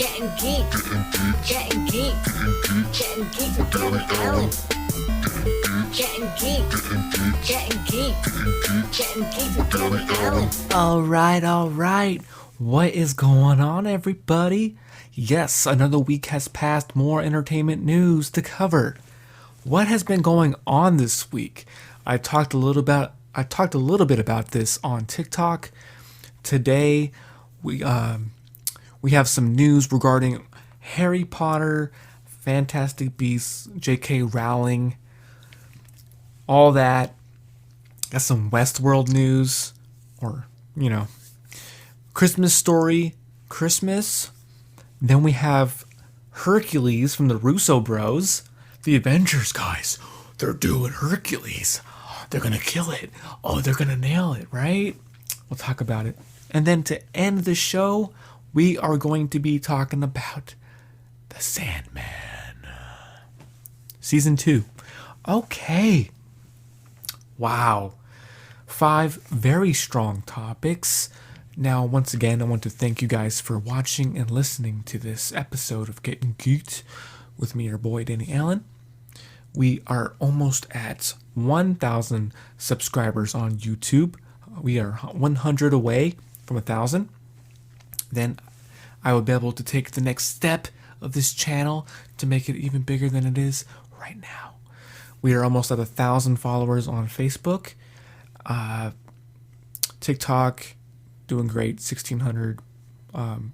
Gettin geek, gettin geek, gettin geek with Danny Allen. Gettin geek, gettin geek, gettin geek with Danny Allen. All right. What is going on, everybody? Yes, another week has passed. More entertainment news to cover. What has been going on this week? I talked a little bit about this on TikTok. Today, we have some news regarding Harry Potter, Fantastic Beasts, J.K. Rowling, all that. Got some Westworld news, or Christmas Story, Christmas. Then we have Hercules from the Russo Bros, the Avengers guys. They're doing Hercules. They're gonna kill it. Oh, they're gonna nail it, right? We'll talk about it. And then to end the show, we are going to be talking about the Sandman. Season 2. Okay. Wow. 5 very strong topics. Now, once again, I want to thank you guys for watching and listening to this episode of Gettin Geeked with me, your boy, Danny Allen. We are almost at 1,000 subscribers on YouTube. We are 100 away from 1,000. Then I will be able to take the next step of this channel to make it even bigger than it is right now. We are almost at 1,000 followers on Facebook. TikTok, doing great, 1,600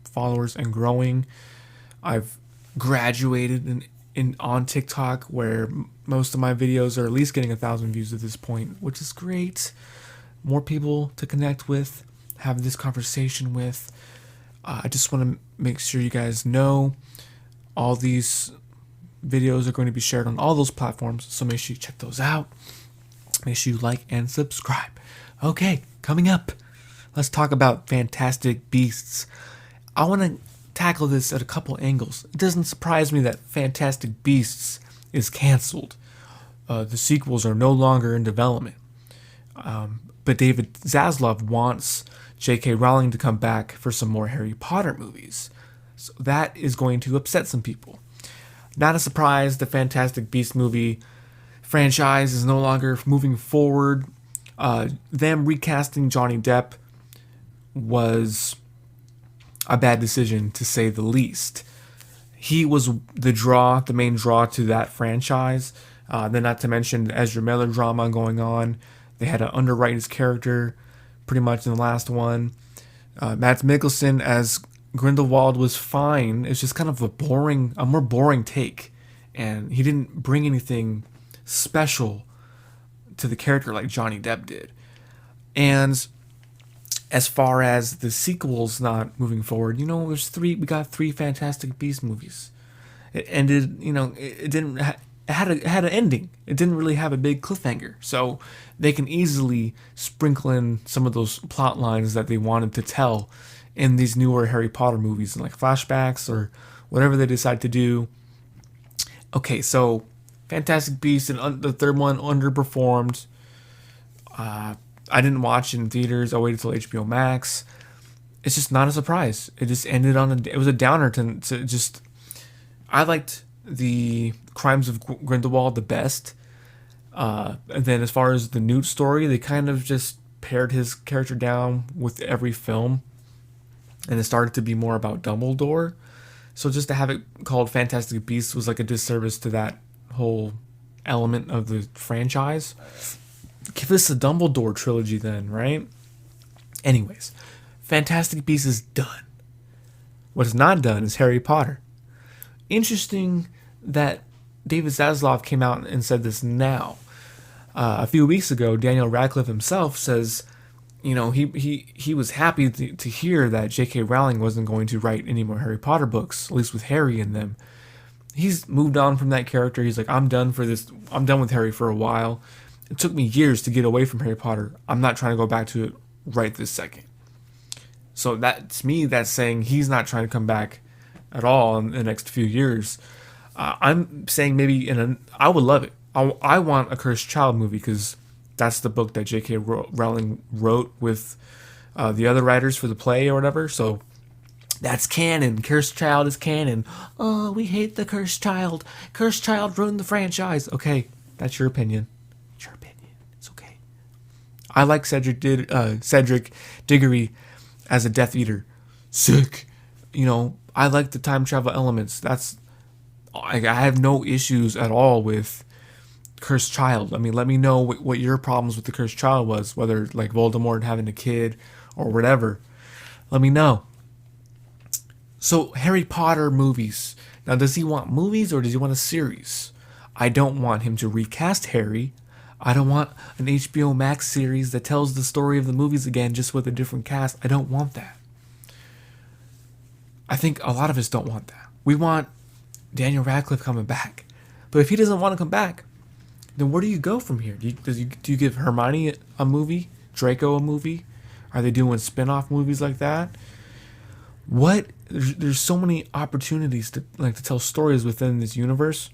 followers and growing. I've graduated on TikTok, where most of my videos are at least getting 1,000 views at this point, which is great. More people to connect with, have this conversation with. I just want to make sure you guys know all these videos are going to be shared on all those platforms, so make sure you check those out. Make sure you like and subscribe. Okay, coming up, let's talk about Fantastic Beasts. I want to tackle this at a couple angles. It doesn't surprise me that Fantastic Beasts is canceled. The sequels are no longer in development. But David Zaslav wants J.K. Rowling to come back for some more Harry Potter movies. So that is going to upset some people. Not a surprise, the Fantastic Beasts movie franchise is no longer moving forward. Them recasting Johnny Depp was a bad decision, to say the least. He was the main draw to that franchise. Then not to mention the Ezra Miller drama going on. They had to underwrite his character pretty much in the last one. Mads Mikkelsen as Grindelwald was fine. It's just kind of a more boring take. And he didn't bring anything special to the character like Johnny Depp did. And as far as the sequels not moving forward, we got 3 Fantastic Beasts movies. It ended, it had an ending. It didn't really have a big cliffhanger. So they can easily sprinkle in some of those plot lines that they wanted to tell in these newer Harry Potter movies, like flashbacks or whatever they decide to do. Okay, so Fantastic Beasts, and the third one underperformed. I didn't watch it in theaters. I waited till HBO Max. It's just not a surprise. It just ended it was a downer to just. I liked the Crimes of Grindelwald the best. And then as far as the Newt story, they kind of just pared his character down with every film. And it started to be more about Dumbledore. So just to have it called Fantastic Beasts was like a disservice to that whole element of the franchise. Give us a Dumbledore trilogy then, right? Anyways, Fantastic Beasts is done. What is not done is Harry Potter. Interesting that David Zaslav came out and said this now. A few weeks ago, Daniel Radcliffe himself says, he was happy to hear that J.K. Rowling wasn't going to write any more Harry Potter books, at least with Harry in them. He's moved on from that character. He's like, I'm done with Harry for a while. It took me years to get away from Harry Potter. I'm not trying to go back to it right this second. So that's saying he's not trying to come back at all in the next few years. I'm saying maybe I would love it. I want a Cursed Child movie, because that's the book that J.K. Rowling wrote with the other writers for the play or whatever. So That's canon. Cursed Child is canon. Oh, we hate the Cursed Child. Cursed Child ruined the franchise. Okay, that's your opinion. It's your opinion. It's okay. I like Cedric Diggory as a Death Eater. Sick. I like the time travel elements. I have no issues at all with Cursed Child. I mean, let me know what your problems with the Cursed Child was, whether like Voldemort having a kid or whatever. Let me know. So, Harry Potter movies. Now, does he want movies or does he want a series? I don't want him to recast Harry. I don't want an HBO Max series that tells the story of the movies again just with a different cast. I don't want that. I think a lot of us don't want that. We want Daniel Radcliffe coming back. But if he doesn't want to come back, then where do you go from here? Do you give Hermione a movie? Draco a movie? Are they doing spin-off movies like that? There's so many opportunities to tell stories within this universe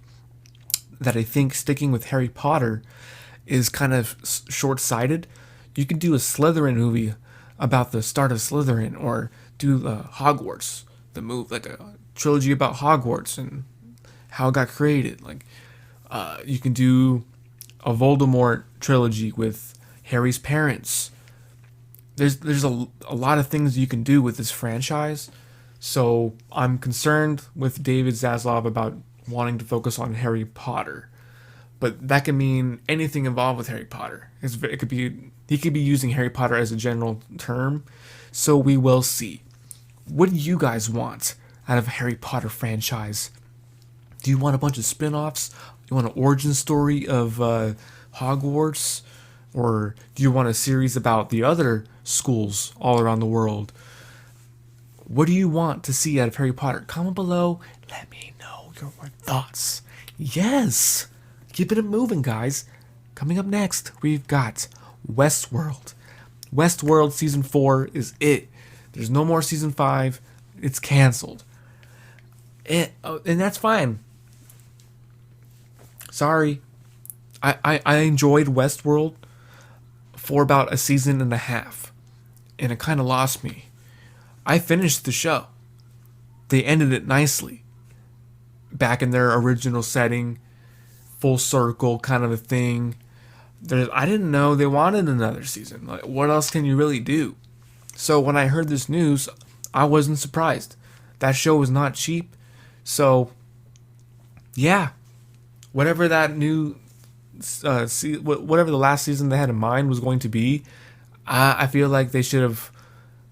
that I think sticking with Harry Potter is kind of short-sighted. You could do a Slytherin movie about the start of Slytherin, or do Hogwarts, the movie, like a trilogy about Hogwarts and how it got created. You can do a Voldemort trilogy with Harry's parents. There's a lot of things you can do with this franchise. So I'm concerned with David Zaslav about wanting to focus on Harry Potter. But that can mean anything involved with Harry Potter. He could be using Harry Potter as a general term. So we will see. What do you guys want out of a Harry Potter franchise? Do you want a bunch of spin-offs? You want an origin story of Hogwarts? Or do you want a series about the other schools all around the world? What do you want to see out of Harry Potter? Comment below. Let me know your thoughts. Yes! Keeping it moving, guys. Coming up next, we've got Westworld. Westworld Season 4 is it. There's no more Season 5. It's canceled. And that's fine. Sorry. I enjoyed Westworld for about a season and a half, and it kind of lost me. I finished the show. They ended it nicely. Back in their original setting, full circle kind of a thing. I didn't know they wanted another season. Like, what else can you really do? So when I heard this news, I wasn't surprised. That show was not cheap. So, yeah, whatever that new, whatever the last season they had in mind was going to be, I feel like they should have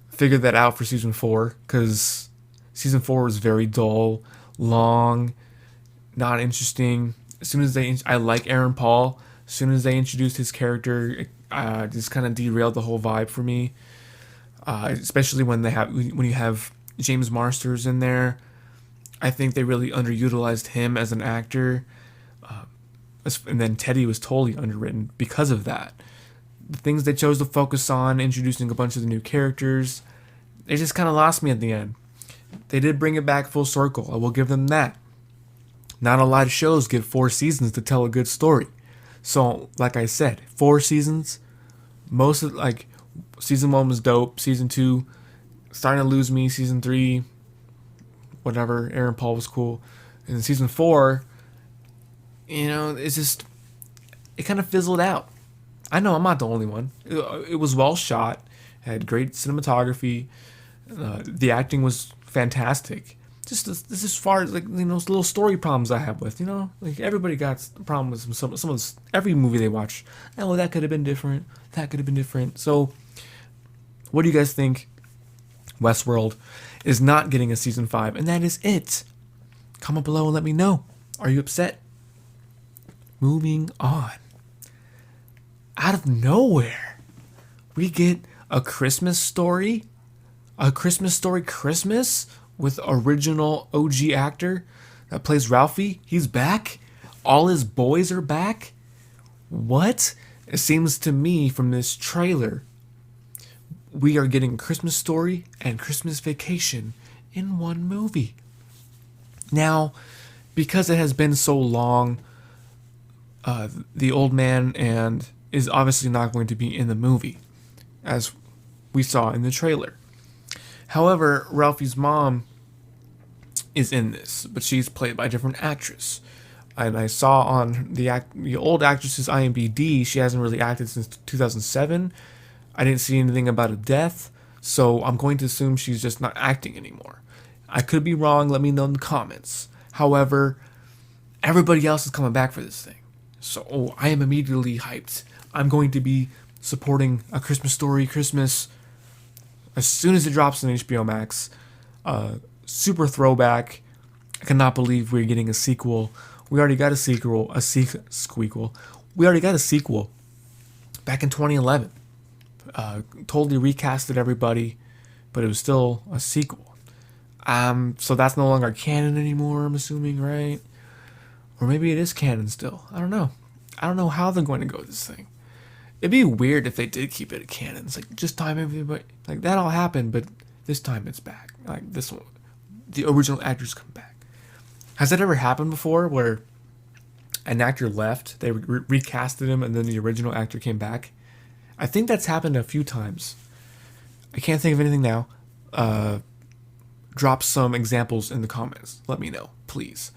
figured that out for Season 4, because Season 4 was very dull, long, not interesting. As soon as I like Aaron Paul. As soon as they introduced his character, it just kind of derailed the whole vibe for me. Especially when you have James Marsters in there. I think they really underutilized him as an actor. And then Teddy was totally underwritten because of that. The things they chose to focus on, introducing a bunch of the new characters, they just kind of lost me at the end. They did bring it back full circle. I will give them that. Not a lot of shows get 4 seasons to tell a good story. So, like I said, 4 seasons. Season 1 was dope. Season 2, starting to lose me. Season 3, whatever. Aaron Paul was cool. And then Season 4, it kind of fizzled out. I know I'm not the only one. It was well shot. It had great cinematography. The acting was fantastic. Just this as far as little story problems I have with, everybody got a problem with some of this, every movie they watch. Oh, that could have been different. That could have been different. So, what do you guys think? Westworld is not getting a Season 5, and that is it. Comment below and let me know. Are you upset? Moving on. Out of nowhere, we get a Christmas story. A Christmas Story Christmas with original OG actor that plays Ralphie. He's back. All his boys are back. What? It seems to me from this trailer, we are getting Christmas Story and Christmas Vacation in one movie. Now, because it has been so long, the old man is obviously not going to be in the movie, as we saw in the trailer. However, Ralphie's mom is in this, but she's played by a different actress. And I saw on the old actress's IMDb, she hasn't really acted since 2007. I didn't see anything about a death, so I'm going to assume she's just not acting anymore. I could be wrong, let me know in the comments. However, everybody else is coming back for this thing. So I am immediately hyped. I'm going to be supporting A Christmas Story Christmas as soon as it drops on HBO Max. Super throwback. I cannot believe we're getting a sequel. We already got a sequel. We already got a sequel back in 2011. Totally recasted everybody, but it was still a sequel. So that's no longer canon anymore, I'm assuming, right? Or maybe it is canon still. I don't know. I don't know how they're going to go with this thing. It'd be weird if they did keep it a canon. It's like, just time everybody. Like, that all happened, but this time it's back. Like, this one. The original actors come back. Has that ever happened before where an actor left, they recasted him, and then the original actor came back? I think that's happened a few times. I can't think of anything now. Drop some examples in the comments. Let me know, please.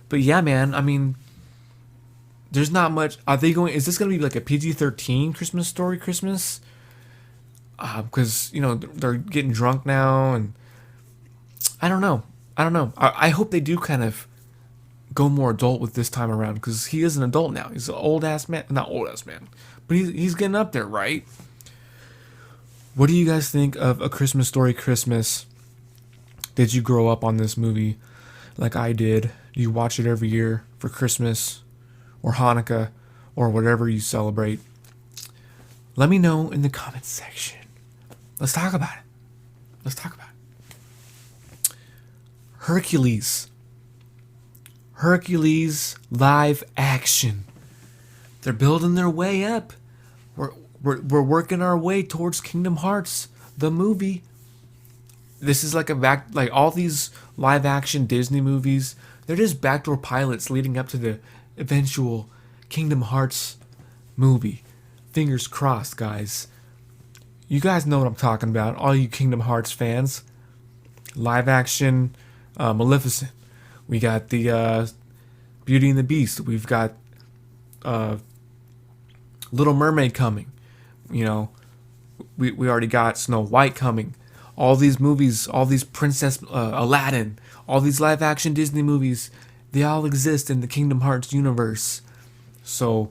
But yeah, man, I mean, there's not much. Is this going to be like a PG-13 Christmas Story Christmas? Because, they're getting drunk now, and I don't know. I hope they do kind of go more adult with this time around, because he is an adult now. He's an old-ass man. Not old-ass man, but he's getting up there, right? What do you guys think of A Christmas Story Christmas? Did you grow up on this movie like I did? Do you watch it every year for Christmas or Hanukkah or whatever you celebrate? Let me know in the comments section. Let's talk about it. Hercules Live Action. They're building their way up. We're working our way towards Kingdom Hearts, the movie. This is like all these live action Disney movies. They're just backdoor pilots leading up to the eventual Kingdom Hearts movie. Fingers crossed, guys. You guys know what I'm talking about, all you Kingdom Hearts fans. Live action Maleficent. We got the Beauty and the Beast. We've got Little Mermaid coming. We already got Snow White coming. All these movies, all these Princess Aladdin, all these live action Disney movies, they all exist in the Kingdom Hearts universe. So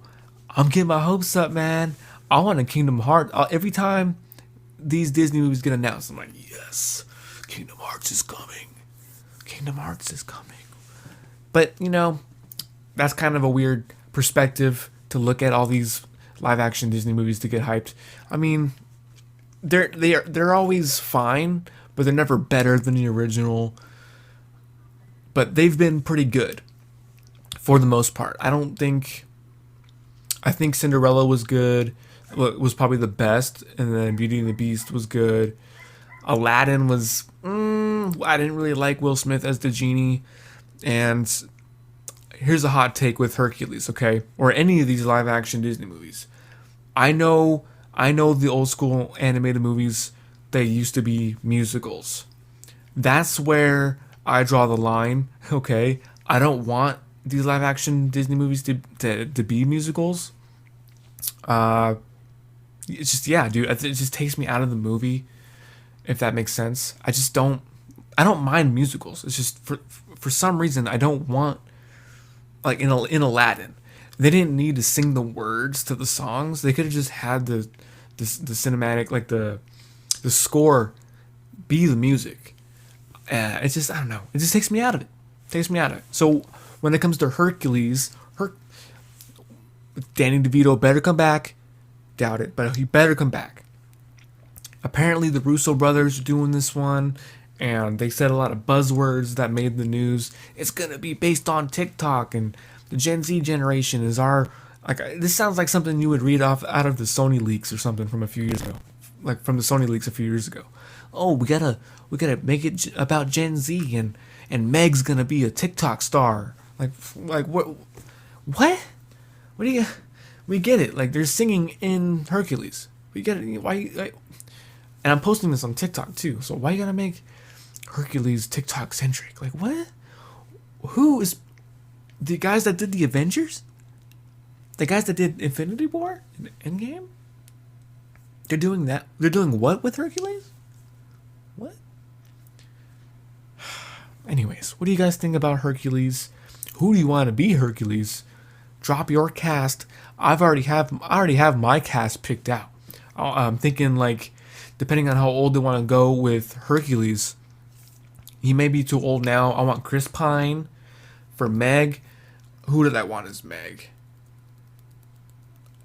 I'm getting my hopes up, man. I want a Kingdom Hearts. Every time these Disney movies get announced, I'm like, yes, Kingdom Hearts is coming. Kingdom Hearts is coming. But, that's kind of a weird perspective to look at all these live action Disney movies to get hyped. I mean, they're always fine, but they're never better than the original. But they've been pretty good for the most part. I think Cinderella was good. It was probably the best, and then Beauty and the Beast was good. Aladdin was I didn't really like Will Smith as the genie. And here's a hot take with Hercules, okay? Or any of these live action Disney movies. I know the old school animated movies, they used to be musicals. That's where I draw the line, okay? I don't want these live action Disney movies to be musicals. It's just, yeah, dude, it just takes me out of the movie, if that makes sense. I don't mind musicals. It's just for some reason I don't want, like in Aladdin, they didn't need to sing the words to the songs. They could have just had the cinematic, like the score be the music. It's just, I don't know. It just takes me out of it. So when it comes to Hercules, Danny DeVito better come back. Doubt it, but he better come back. Apparently the Russo brothers are doing this one, and they said a lot of buzzwords that made the news. It's gonna be based on TikTok, and the Gen Z generation is this sounds like something you would read out of the Sony leaks or something from a few years ago. Like from the Sony leaks a few years ago. Oh, we gotta make it about Gen Z, and Meg's gonna be a TikTok star. Like what? What do you? We get it. Like, they're singing in Hercules. We get it. Why? And I'm posting this on TikTok too. So why you gotta make Hercules TikTok centric? Like what? Who is the guys that did the Avengers? The guys that did Infinity War and Endgame? They're doing that. They're doing what with Hercules? What? Anyways, what do you guys think about Hercules? Who do you want to be Hercules? Drop your cast. I already have my cast picked out. I'm thinking like, depending on how old they want to go with Hercules, he may be too old now. I want Chris Pine for Meg. Who did I want as Meg?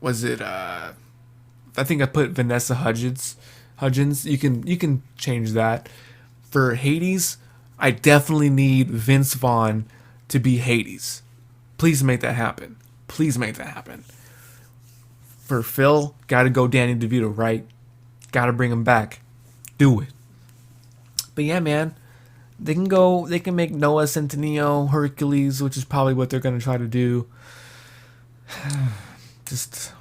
Was it I think I put Vanessa Hudgens. You can change that. For Hades, I definitely need Vince Vaughn to be Hades. Please make that happen. Please make that happen. For Phil, gotta go Danny DeVito, right? Gotta bring him back. Do it. But yeah, man, they can make Noah Centineo Hercules, which is probably what they're gonna try to do. Just,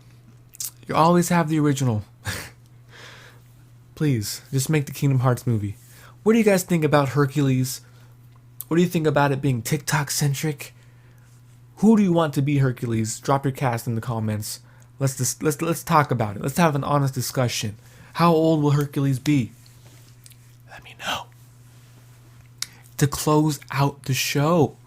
you always have the original. Please, just make the Kingdom Hearts movie. What do you guys think about Hercules? What do you think about it being TikTok centric? Who do you want to be Hercules? Drop your cast in the comments. Let's talk about it. Let's have an honest discussion. How old will Hercules be? Let me know. To close out the show.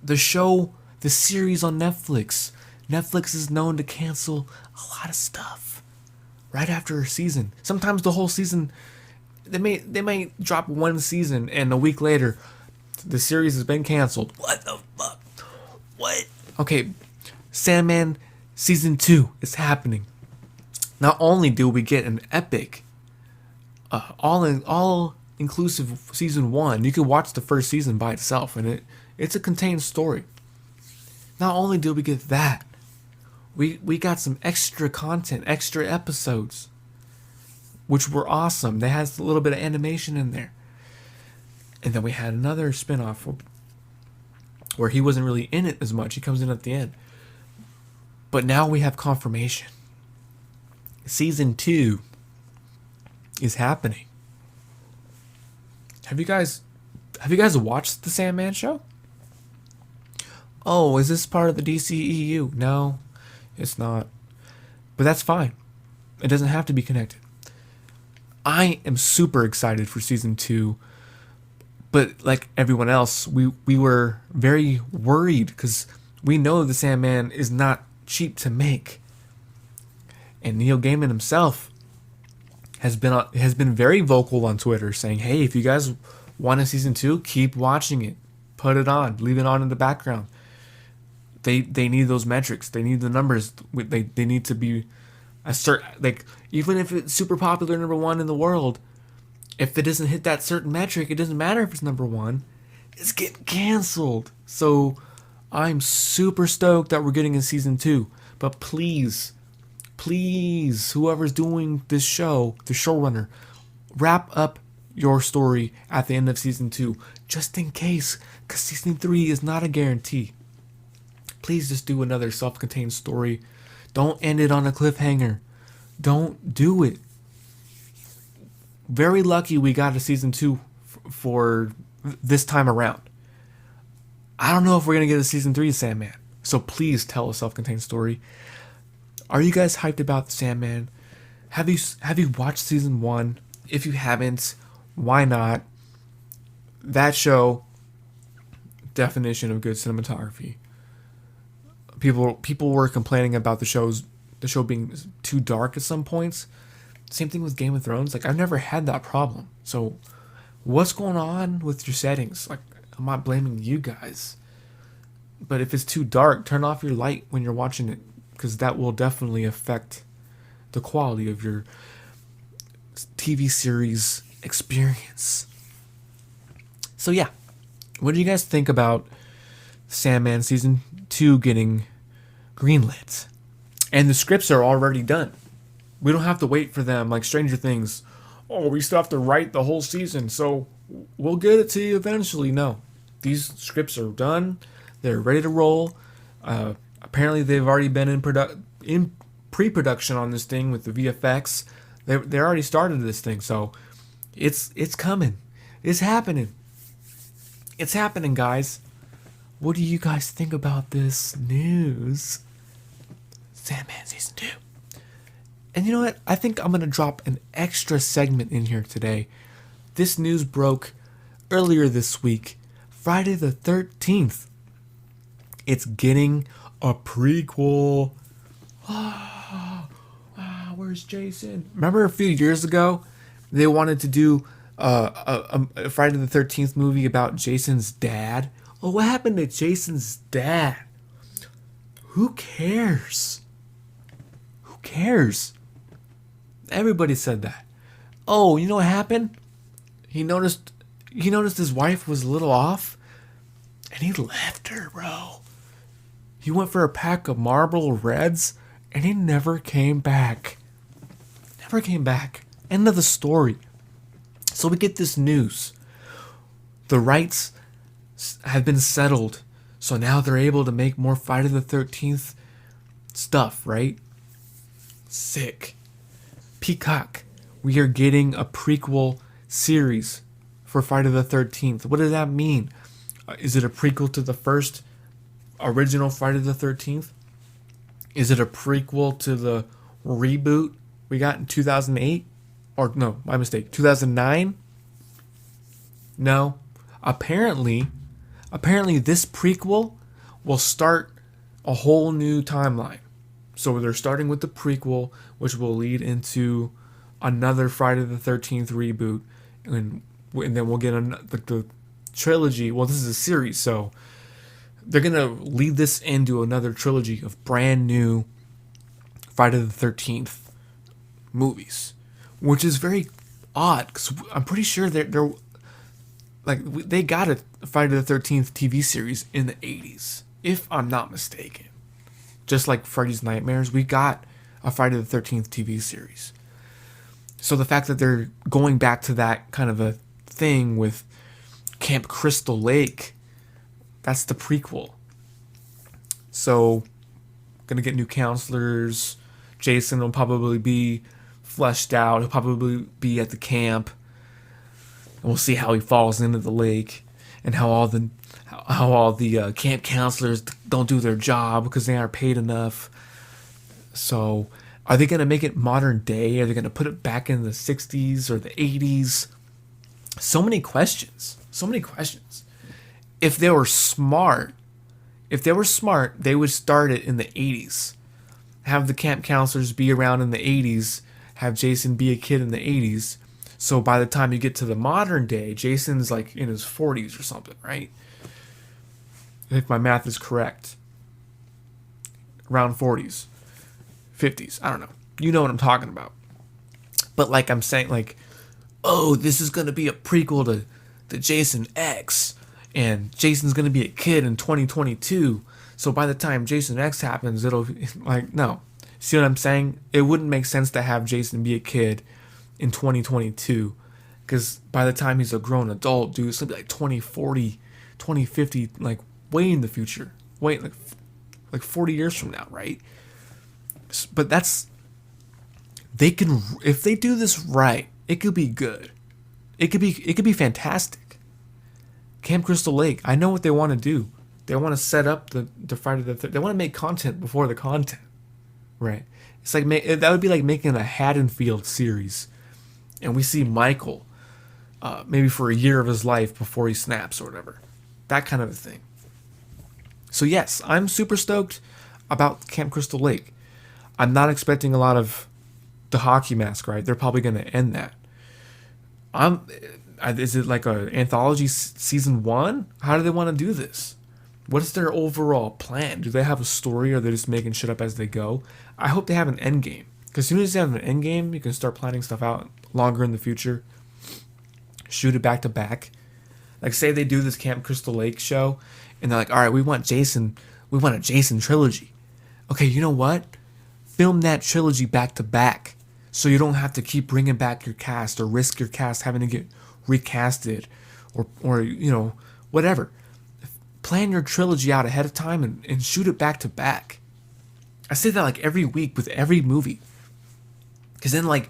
The series on Netflix. Netflix is known to cancel a lot of stuff right after a season. Sometimes the whole season, they might drop one season and a week later the series has been canceled. What the fuck? What? Okay, Sandman season 2 is happening. Not only do we get an epic, all inclusive season 1, you could watch the first season by itself, and it's a contained story. Not only do we get that, we got some extra content, extra episodes, which were awesome. They had a little bit of animation in there. And then we had another spin-off where he wasn't really in it as much. He comes in at the end. But now we have confirmation. Season 2 is happening. Have you guys watched the Sandman show? Oh, is this part of the DCEU? No, it's not. But that's fine. It doesn't have to be connected. I am super excited for season 2. But like everyone else, we were very worried because we know the Sandman is not cheap to make. And Neil Gaiman himself has been very vocal on Twitter saying, hey, if you guys want a season 2, keep watching it. Put it on. Leave it on in the background. They need those metrics. They need the numbers. They need to be a certain, like, even if it's super popular #1 in the world, if it doesn't hit that certain metric, it doesn't matter if it's #1. It's getting canceled. So I'm super stoked that we're getting a season 2. But please, whoever's doing this show, the showrunner, wrap up your story at the end of season 2, just in case, because season 3 is not a guarantee. Please just do another self-contained story. Don't end it on a cliffhanger. Don't do it. Very lucky we got a season 2 for this time around. I don't know if we're going to get a season 3 of Sandman. So please tell a self-contained story. Are you guys hyped about the Sandman? Have you watched season 1? If you haven't, why not? That show, definition of good cinematography. People were complaining about the show being too dark at some points. Same thing with Game of Thrones. Like, I've never had that problem. So what's going on with your settings? Like, I'm not blaming you guys. But if it's too dark, turn off your light when you're watching it, because that will definitely affect the quality of your TV series experience. So yeah, what do you guys think about Sandman season 2 getting greenlit? And the scripts are already done. We don't have to wait for them like Stranger Things. Oh, we still have to write the whole season, so we'll get it to you eventually. No, these scripts are done. They're ready to roll. Apparently, they've already been in pre-production on this thing with the VFX. They already started this thing, so it's coming. It's happening. It's happening, guys. What do you guys think about this news? Sandman season 2. And you know what? I think I'm gonna drop an extra segment in here today. This news broke earlier this week, Friday the 13th. It's getting a prequel. Where's Jason? Remember a few years ago, they wanted to do a Friday the 13th movie about Jason's dad? Oh, what happened to Jason's dad? Who cares? Who cares? Everybody said that. Oh, you know what happened? He noticed his wife was a little off, and he left her, bro. He went for a pack of Marlboro Reds, and he never came back. Never came back. End of the story. So we get this news. The rights have been settled, so now they're able to make more Friday the 13th stuff, right? Sick. Peacock, we are getting a prequel series for Friday the 13th. What does that mean? Is it a prequel to the first original Friday the 13th? Is it a prequel to the reboot we got in 2008? Or no, my mistake, 2009? No. Apparently this prequel will start a whole new timeline. So they're starting with the prequel, which will lead into another Friday the 13th reboot, and then we'll get the trilogy. Well, this is a series, so they're gonna lead this into another trilogy of brand new Friday the 13th movies, which is very odd because I'm pretty sure they're like they got a Friday the 13th TV series in the 80s, if I'm not mistaken. Just like Freddy's Nightmares, we got a Friday the 13th TV series. So the fact that they're going back to that kind of a thing with Camp Crystal Lake, that's the prequel. So, gonna get new counselors. Jason will probably be fleshed out. He'll probably be at the camp. And we'll see how he falls into the lake and how all the camp counselors don't do their job because they aren't paid enough. So, are they going to make it modern day? Are they going to put it back in the 60s or the 80s? So many questions. So many questions. If they were smart, they would start it in the 80s. Have the camp counselors be around in the 80s. Have Jason be a kid in the 80s. So by the time you get to the modern day, Jason's like in his 40s or something, right? If my math is correct. Around 40s. 50s. I don't know. You know what I'm talking about. But like I'm saying, like, oh, this is going to be a prequel to Jason X. And Jason's going to be a kid in 2022. So by the time Jason X happens, it'll like, no. See what I'm saying? It wouldn't make sense to have Jason be a kid in 2022. Because by the time he's a grown adult, dude, it's going to be like 2040, 2050, like way in the future. Wait, like 40 years from now, right? But they can, if they do this right, it could be good. It could be fantastic. Camp Crystal Lake, I know what they want to do. They want to set up the Friday the 13th. They want to make content before the content, right? It's like that would be like making a Haddonfield series, and we see Michael, maybe for a year of his life before he snaps or whatever, that kind of a thing. So yes, I'm super stoked about Camp Crystal Lake. I'm not expecting a lot of the hockey mask, right? They're probably going to end that. Is it like an anthology season 1? How do they want to do this? What is their overall plan? Do they have a story, or are they just making shit up as they go? I hope they have an end game. Because as soon as you have an end game, you can start planning stuff out longer in the future. Shoot it back to back. Like, say they do this Camp Crystal Lake show, and they're like, all right, we want a Jason trilogy. Okay, you know what? Film that trilogy back to back, so you don't have to keep bringing back your cast or risk your cast having to get recasted or you know, whatever. Plan your trilogy out ahead of time and shoot it back to back. I say that like every week with every movie, because then like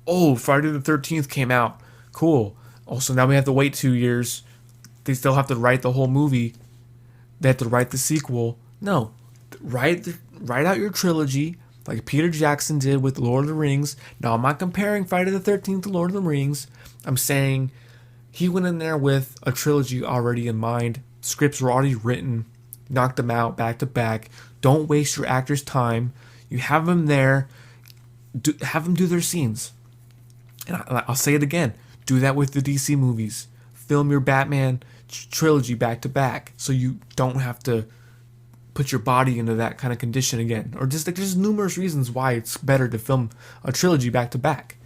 Oh, Friday the 13th came out. Cool. Also, now we have to wait 2 years. They still have to write the whole movie. They have to write the sequel. No. Write out your trilogy like Peter Jackson did with Lord of the Rings. Now, I'm not comparing Friday the 13th to Lord of the Rings. I'm saying he went in there with a trilogy already in mind. Scripts were already written. Knocked them out back to back. Don't waste your actors' time. You have them there. Have them do their scenes. And I'll say it again. Do that with the DC movies. Film your Batman trilogy back to back, so you don't have to put your body into that kind of condition again. Or just like there's numerous reasons why it's better to film a trilogy back to back.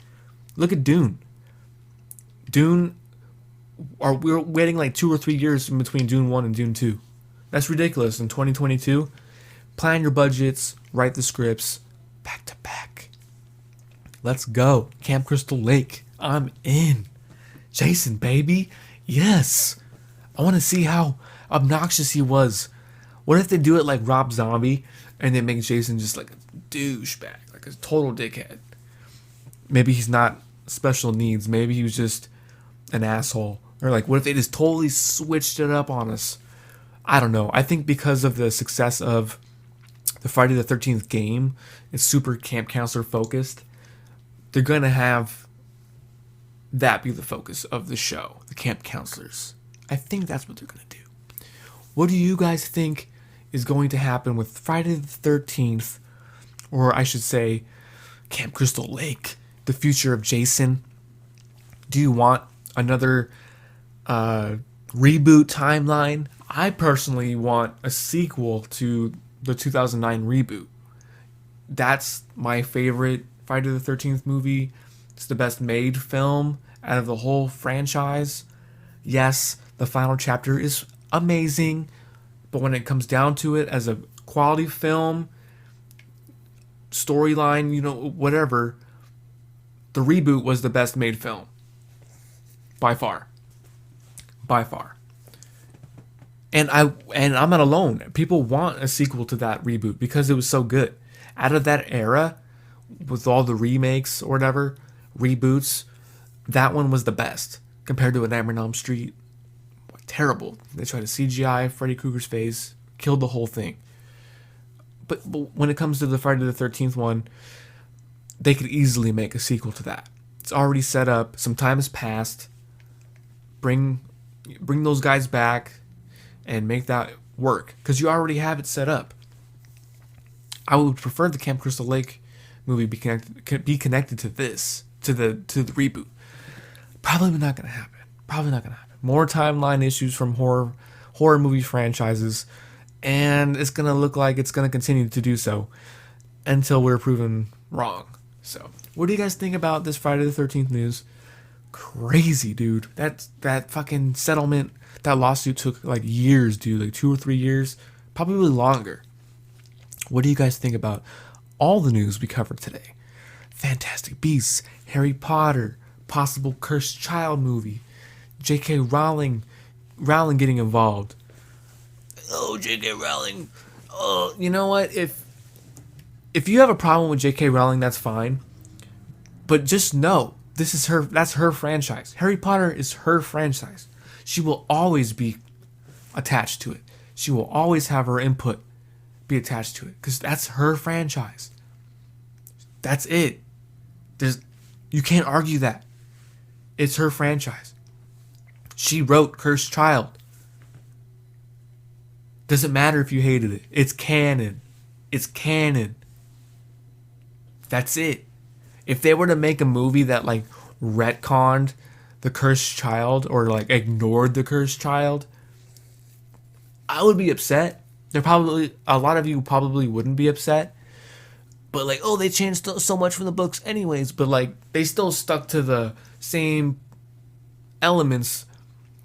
Look at Dune. We're waiting like 2 or 3 years in between Dune 1 and Dune 2. That's ridiculous. In 2022, plan your budgets, write the scripts back to back. Let's go. Camp Crystal Lake. I'm in. Jason, baby. Yes. I want to see how obnoxious he was. What if they do it like Rob Zombie and they make Jason just like a douchebag, like a total dickhead? Maybe he's not special needs. Maybe he was just an asshole. Or like, what if they just totally switched it up on us? I don't know. I think because of the success of the Friday the 13th game, it's super camp counselor focused. They're going to have that be the focus of the show, the camp counselors. I think that's what they're going to do. What do you guys think is going to happen with Friday the 13th, or I should say Camp Crystal Lake, the future of Jason? Do you want another reboot timeline? I personally want a sequel to the 2009 reboot. That's my favorite Friday the 13th movie. It's the best made film out of the whole franchise. Yes, the final chapter is amazing, but when it comes down to it as a quality film, storyline, whatever, the reboot was the best made film. By far. By far. And I'm not alone. People want a sequel to that reboot because it was so good. Out of that era, with all the remakes or whatever, reboots, that one was the best compared to A Nightmare on Elm Street. Terrible. They tried to CGI Freddy Krueger's face, killed the whole thing. But when it comes to the Friday the 13th one, they could easily make a sequel to that. It's already set up. Some time has passed. Bring those guys back and make that work because you already have it set up. I would prefer the Camp Crystal Lake movie be connected to this, to the reboot. Probably not going to happen. More timeline issues from horror movie franchises, and it's going to look like it's going to continue to do so until we're proven wrong. So, what do you guys think about this Friday the 13th news? Crazy, dude. That fucking settlement, that lawsuit took like years, dude, like 2 or 3 years, probably longer. What do you guys think about all the news we covered today? Fantastic Beasts, Harry Potter, possible Cursed Child movie, J.K. Rowling getting involved. Oh, J.K. Rowling. Oh, you know what? If you have a problem with J.K. Rowling, that's fine. But just know, that's her franchise. Harry Potter is her franchise. She will always be attached to it. She will always have her input be attached to it because that's her franchise. That's it. You can't argue that. It's her franchise. She wrote Cursed Child. Doesn't matter if you hated it. It's canon. It's canon. That's it. If they were to make a movie that like retconned the Cursed Child or like ignored the Cursed Child, I would be upset. A lot of you probably wouldn't be upset. But like, oh, they changed so much from the books anyways. But like, they still stuck to the same elements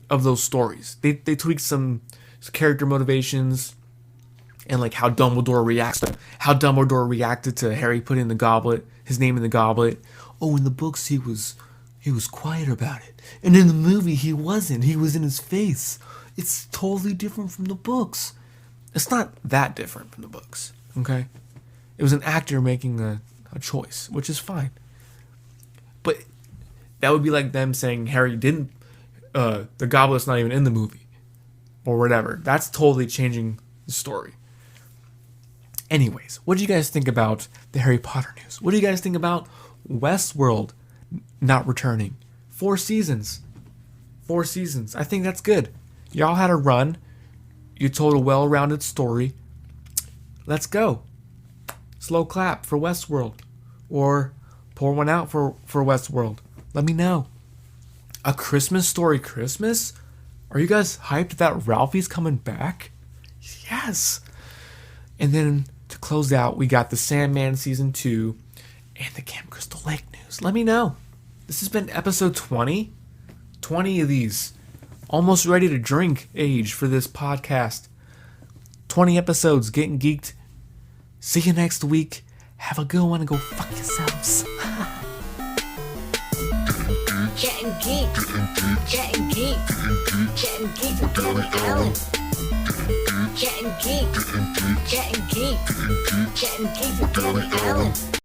of those stories. They tweaked some character motivations and like how Dumbledore reacted to Harry putting his name in the goblet. Oh, in the books he was quiet about it, and in the movie he wasn't. He was in his face. It's totally different from the books. It's not that different from the books. Okay. It was an actor making a choice, which is fine. But that would be like them saying Harry didn't, the goblet's not even in the movie. Or whatever. That's totally changing the story. Anyways, what do you guys think about the Harry Potter news? What do you guys think about Westworld not returning? 4 seasons. 4 seasons. I think that's good. Y'all had a run. You told a well-rounded story. Let's go. Slow clap for Westworld. Or pour one out for Westworld. Let me know. A Christmas Story Christmas? Are you guys hyped that Ralphie's coming back? Yes. And then to close out, we got the Sandman Season 2 and the Camp Crystal Lake news. Let me know. This has been episode 20. 20 of these. Almost ready to drink age for this podcast. 20 episodes getting geeked. See you next week. Have a good one and go fuck yourselves. Gettin geeked. Gettin geeked. Gettin geeked with Gary Allen. Gettin geeked. Gettin geeked. Gettin geeked with Gary Allen.